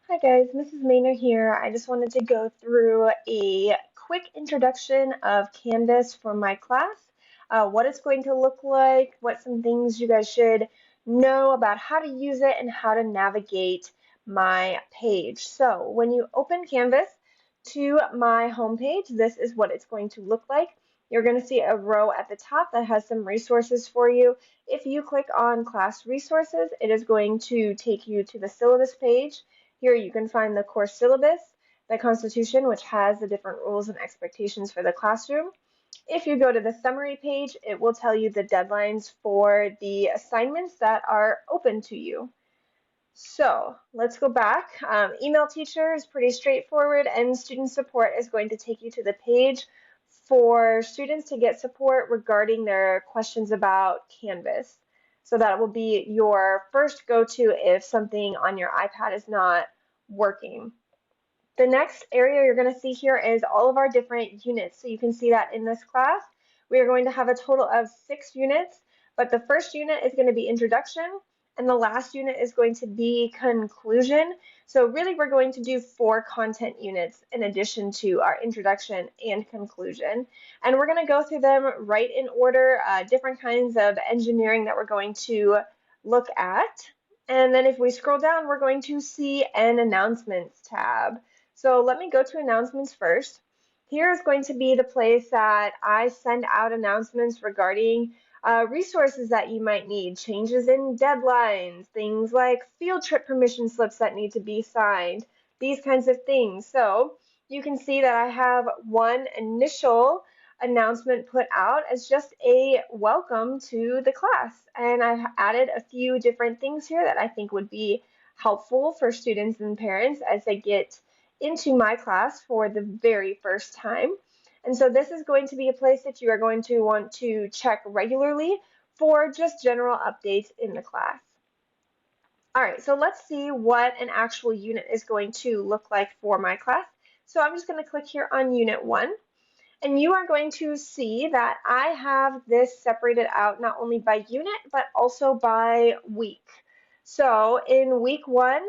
Hi guys, Mrs. Maynard here. I just wanted to go through a quick introduction of Canvas for my class, what it's going to look like, what some things you guys should know about how to use it and how to navigate my page. So when you open Canvas to my homepage, this is what it's going to look like. You're going to see a row at the top that has some resources for you. If you click on class resources, it is going to take you to the syllabus page. Here you can find the course syllabus, the Constitution, which has the different rules and expectations for the classroom. If you go to the summary page, it will tell you the deadlines for the assignments that are open to you. So let's go back. Email teacher is pretty straightforward, and student support is going to take you to the page for students to get support regarding their questions about Canvas. So that will be your first go-to if something on your iPad is not working. The next area you're going to see here is all of our different units. So you can see that in this class, we are going to have a total of 6 units, but the first unit is going to be introduction, and the last unit is going to be conclusion. So really we're going to do 4 content units in addition to our introduction and conclusion. And we're going to go through them right in order, different kinds of engineering that we're going to look at. And then if we scroll down, we're going to see an announcements tab. So let me go to announcements first. Here is going to be the place that I send out announcements regarding resources that you might need, changes in deadlines, things like field trip permission slips that need to be signed, these kinds of things. So you can see that I have one initial announcement put out as just a welcome to the class. And I've added a few different things here that I think would be helpful for students and parents as they get into my class for the very first time. And so this is going to be a place that you are going to want to check regularly for just general updates in the class. All right, so let's see what an actual unit is going to look like for my class. So I'm just going to click here on Unit 1. And you are going to see that I have this separated out not only by unit, but also by week. So in week 1,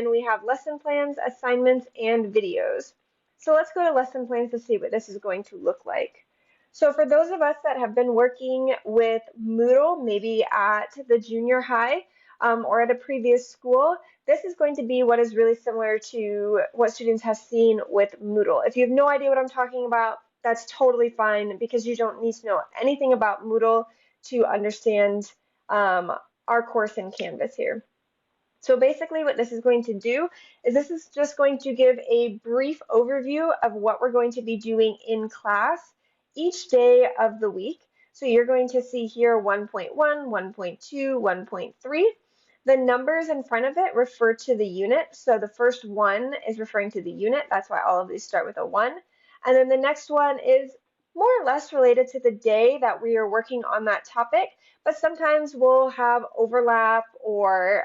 we have lesson plans, assignments, and videos. So let's go to lesson plans to see what this is going to look like. So for those of us that have been working with Moodle, maybe at the junior high or at a previous school, this is going to be what is really similar to what students have seen with Moodle. If you have no idea what I'm talking about, that's totally fine because you don't need to know anything about Moodle to understand our course in Canvas here. So basically what this is going to do is this is just going to give a brief overview of what we're going to be doing in class each day of the week. So you're going to see here 1.1, 1.2, 1.3. The numbers in front of it refer to the unit. So the first one is referring to the unit. That's why all of these start with a 1. And then the next one is more or less related to the day that we are working on that topic, but sometimes we'll have overlap or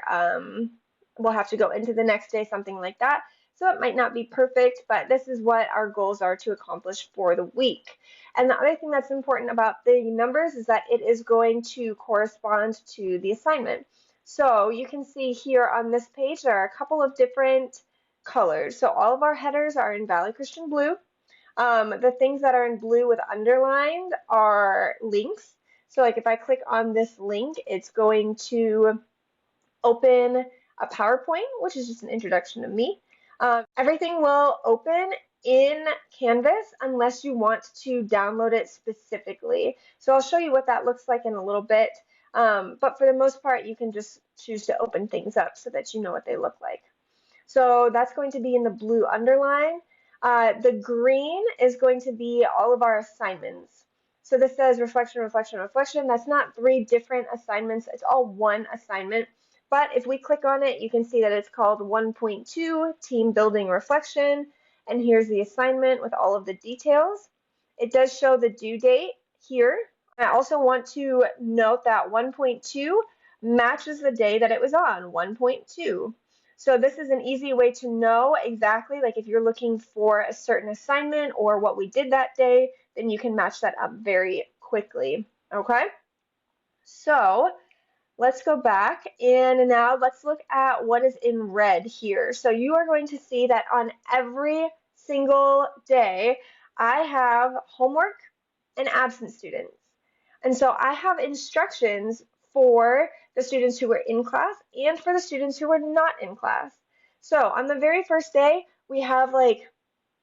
we'll have to go into the next day, something like that. So it might not be perfect, but this is what our goals are to accomplish for the week. And the other thing that's important about the numbers is that it is going to correspond to the assignment. So you can see here on this page, there are a couple of different colors. So all of our headers are in Valley Christian blue. The things that are in blue with underlined are links. So like if I click on this link, it's going to open a PowerPoint, which is just an introduction to me. Everything will open in Canvas unless you want to download it specifically. So I'll show you what that looks like in a little bit. But for the most part, you can just choose to open things up so that you know what they look like. So that's going to be in the blue underline. The green is going to be all of our assignments. So this says reflection, reflection, reflection. That's not 3 different assignments. It's all one assignment. But if we click on it, you can see that it's called 1.2 Team Building Reflection. And here's the assignment with all of the details. It does show the due date here. I also want to note that 1.2 matches the day that it was on, 1.2. So this is an easy way to know exactly, like if you're looking for a certain assignment or what we did that day, then you can match that up very quickly, okay? So Let's go back and now let's look at what is in red here. So you are going to see that on every single day, I have homework and absent students. And so I have instructions for the students who were in class and for the students who were not in class. So on the very first day, we have like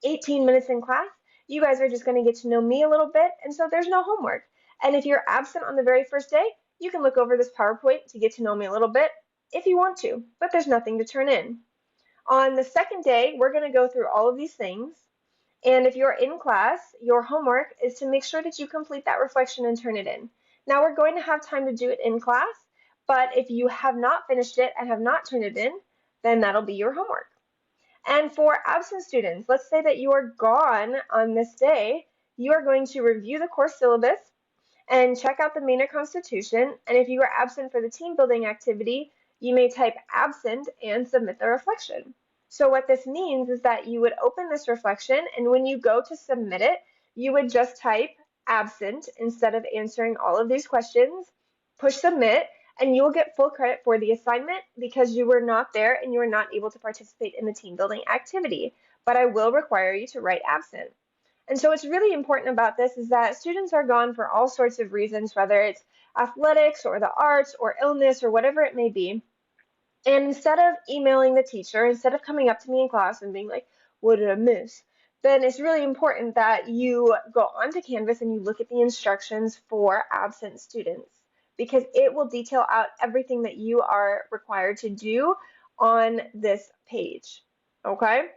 18 minutes in class. You guys are just going to get to know me a little bit, and so there's no homework. And if you're absent on the very first day, you can look over this PowerPoint to get to know me a little bit if you want to, but there's nothing to turn in. On the second day, we're going to go through all of these things. And if you're in class, your homework is to make sure that you complete that reflection and turn it in. Now we're going to have time to do it in class, but if you have not finished it and have not turned it in, then that'll be your homework. And for absent students, let's say that you are gone on this day, you are going to review the course syllabus and check out the Maynard Constitution. And if you are absent for the team building activity, you may type absent and submit the reflection. So what this means is that you would open this reflection, and when you go to submit it, you would just type absent instead of answering all of these questions, push submit, and you will get full credit for the assignment because you were not there and you were not able to participate in the team building activity. But I will require you to write absent. And so what's really important about this is that students are gone for all sorts of reasons, whether it's athletics or the arts or illness or whatever it may be. And instead of emailing the teacher, instead of coming up to me in class and being like, what did I miss? Then it's really important that you go onto Canvas and you look at the instructions for absent students because it will detail out everything that you are required to do on this page. Okay?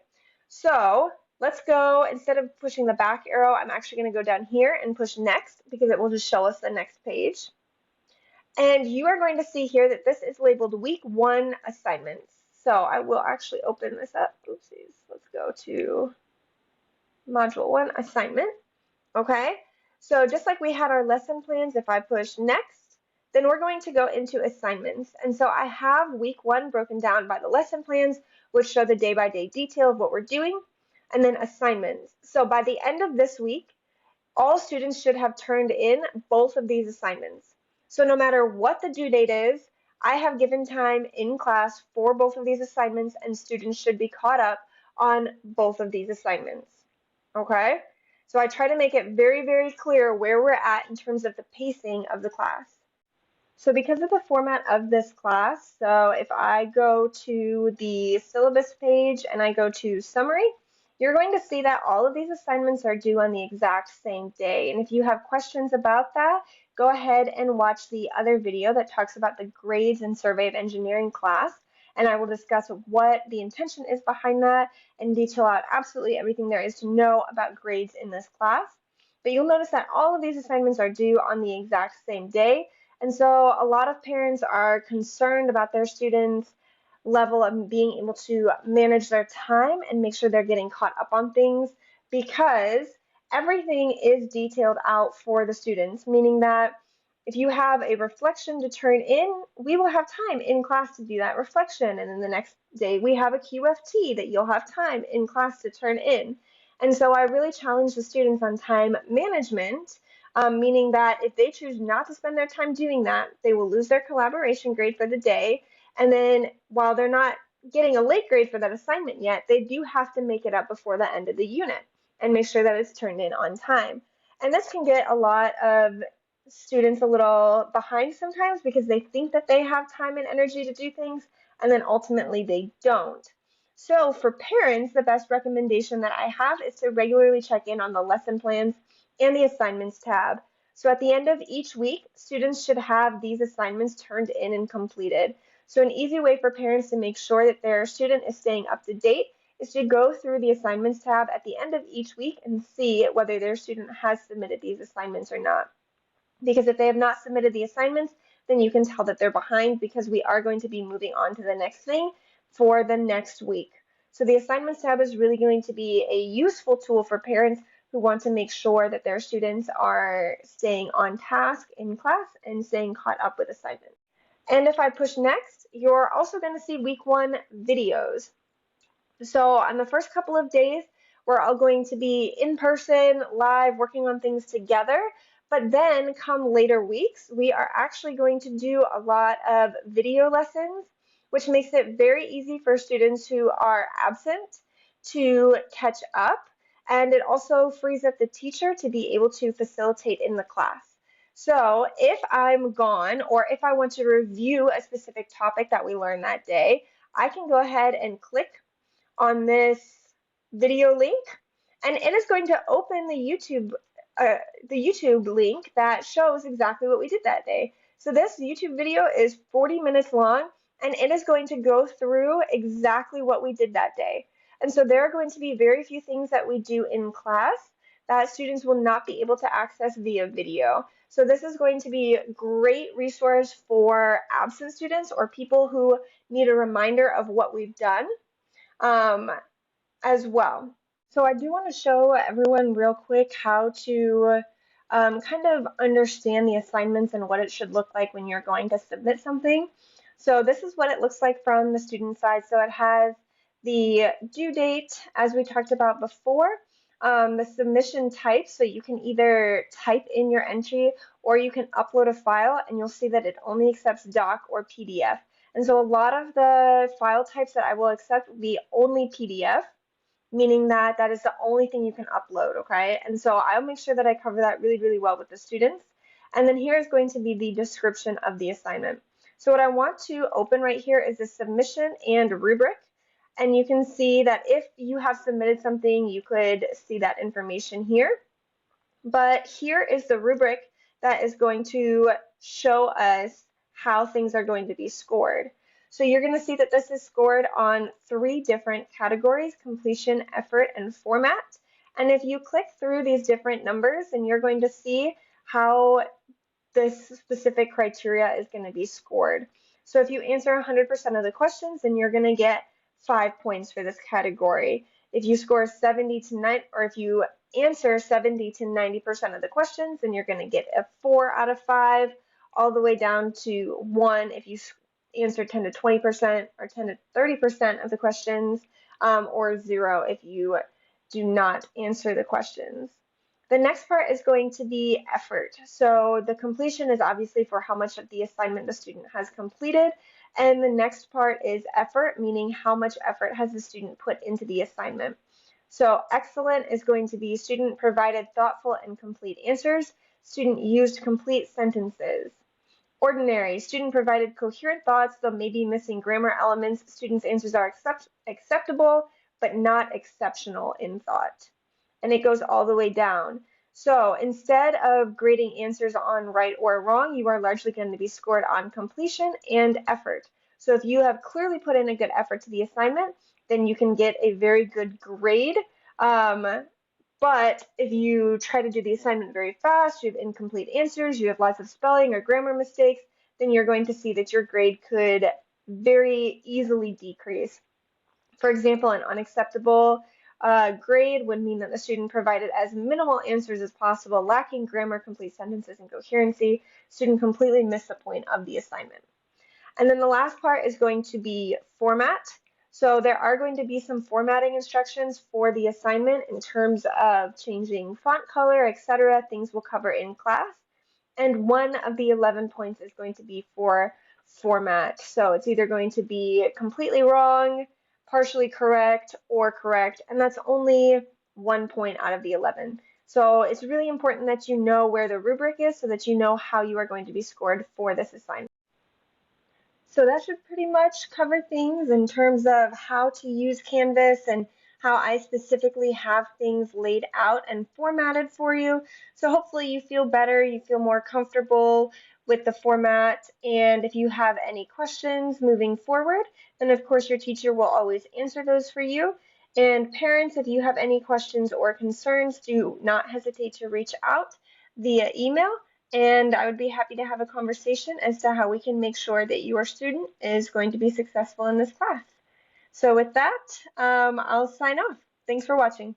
So let's go, instead of pushing the back arrow, I'm actually going to go down here and push next because it will just show us the next page. And you are going to see here that this is labeled week 1 assignments. So I will actually open this up. Oopsies. Let's go to module 1 assignment. Okay. So just like we had our lesson plans, if I push next, then we're going to go into assignments. And so I have week 1 broken down by the lesson plans, which show the day-by-day detail of what we're doing, and then assignments. So by the end of this week, all students should have turned in both of these assignments. So no matter what the due date is, I have given time in class for both of these assignments, and students should be caught up on both of these assignments. Okay? So I try to make it very, very clear where we're at in terms of the pacing of the class. So because of the format of this class, so if I go to the syllabus page and I go to summary, you're going to see that all of these assignments are due on the exact same day. And if you have questions about that, go ahead and watch the other video that talks about the grades and survey of engineering class. And I will discuss what the intention is behind that and detail out absolutely everything there is to know about grades in this class. But you'll notice that all of these assignments are due on the exact same day. And so a lot of parents are concerned about their students' level of being able to manage their time and make sure they're getting caught up on things because everything is detailed out for the students, meaning that if you have a reflection to turn in, we will have time in class to do that reflection. And then the next day we have a QFT that you'll have time in class to turn in. And so I really challenge the students on time management, meaning that if they choose not to spend their time doing that, they will lose their collaboration grade for the day. And then while they're not getting a late grade for that assignment yet, they do have to make it up before the end of the unit and make sure that it's turned in on time. And this can get a lot of students a little behind sometimes because they think that they have time and energy to do things, and then ultimately they don't. So for parents, the best recommendation that I have is to regularly check in on the lesson plans and the assignments tab. So at the end of each week, students should have these assignments turned in and completed. So an easy way for parents to make sure that their student is staying up to date is to go through the assignments tab at the end of each week and see whether their student has submitted these assignments or not. Because if they have not submitted the assignments, then you can tell that they're behind because we are going to be moving on to the next thing for the next week. So the assignments tab is really going to be a useful tool for parents who want to make sure that their students are staying on task in class and staying caught up with assignments. And if I push next, you're also going to see week 1 videos. So on the first couple of days, we're all going to be in person, live, working on things together. But then come later weeks, we are actually going to do a lot of video lessons, which makes it very easy for students who are absent to catch up. And it also frees up the teacher to be able to facilitate in the class. So if I'm gone or if I want to review a specific topic that we learned that day, I can go ahead and click on this video link, and it is going to open uh, the YouTube link that shows exactly what we did that day. So this YouTube video is 40 minutes long, and it is going to go through exactly what we did that day. And so there are going to be very few things that we do in class that students will not be able to access via video. So this is going to be a great resource for absent students or people who need a reminder of what we've done um, as well. So I do want to show everyone real quick how to kind of understand the assignments and what it should look like when you're going to submit something. So this is what it looks like from the student side. So it has the due date, as we talked about before, the submission type, so you can either type in your entry or you can upload a file, and you'll see that it only accepts doc or PDF. And so a lot of the file types that I will accept will be only PDF, meaning that that is the only thing you can upload, okay? And so I'll make sure that I cover that really, really well with the students. And then here is going to be the description of the assignment. So what I want to open right here is the submission and rubric. And you can see that if you have submitted something, you could see that information here. But here is the rubric that is going to show us how things are going to be scored. So you're going to see that this is scored on 3 different categories: completion, effort, and format. And if you click through these different numbers, then you're going to see how this specific criteria is going to be scored. So if you answer 100% of the questions, then you're going to get 5 points for this category. If you score 70 to 90, or if you answer 70 to 90% of the questions, then you're going to get a 4 out of 5, all the way down to 1 if you answer 10 to 20% or 10 to 30% of the questions, or 0 if you do not answer the questions. The next part is going to be effort. So the completion is obviously for how much of the assignment the student has completed. And the next part is effort, meaning how much effort has the student put into the assignment. So excellent is going to be student provided thoughtful and complete answers. Student used complete sentences. Ordinary, student provided coherent thoughts, though maybe missing grammar elements. Student's answers are acceptable, but not exceptional in thought. And it goes all the way down. So instead of grading answers on right or wrong, you are largely going to be scored on completion and effort. So if you have clearly put in a good effort to the assignment, then you can get a very good grade. But if you try to do the assignment very fast, you have incomplete answers, you have lots of spelling or grammar mistakes, then you're going to see that your grade could very easily decrease. For example, an unacceptable grade would mean that the student provided as minimal answers as possible, lacking grammar, complete sentences, and coherency. Student completely missed the point of the assignment. And then the last part is going to be format. So there are going to be some formatting instructions for the assignment in terms of changing font color, etc. Things we'll cover in class. And one of the 11 points is going to be for format. So it's either going to be completely wrong, partially correct, or correct, and that's only 1 point out of the 11. So it's really important that you know where the rubric is so that you know how you are going to be scored for this assignment. So that should pretty much cover things in terms of how to use Canvas and how I specifically have things laid out and formatted for you. So hopefully you feel better, you feel more comfortable with the format. And if you have any questions moving forward, then of course your teacher will always answer those for you. And parents, if you have any questions or concerns, do not hesitate to reach out via email, and I would be happy to have a conversation as to how we can make sure that your student is going to be successful in this class. So with that, I'll sign off. Thanks for watching.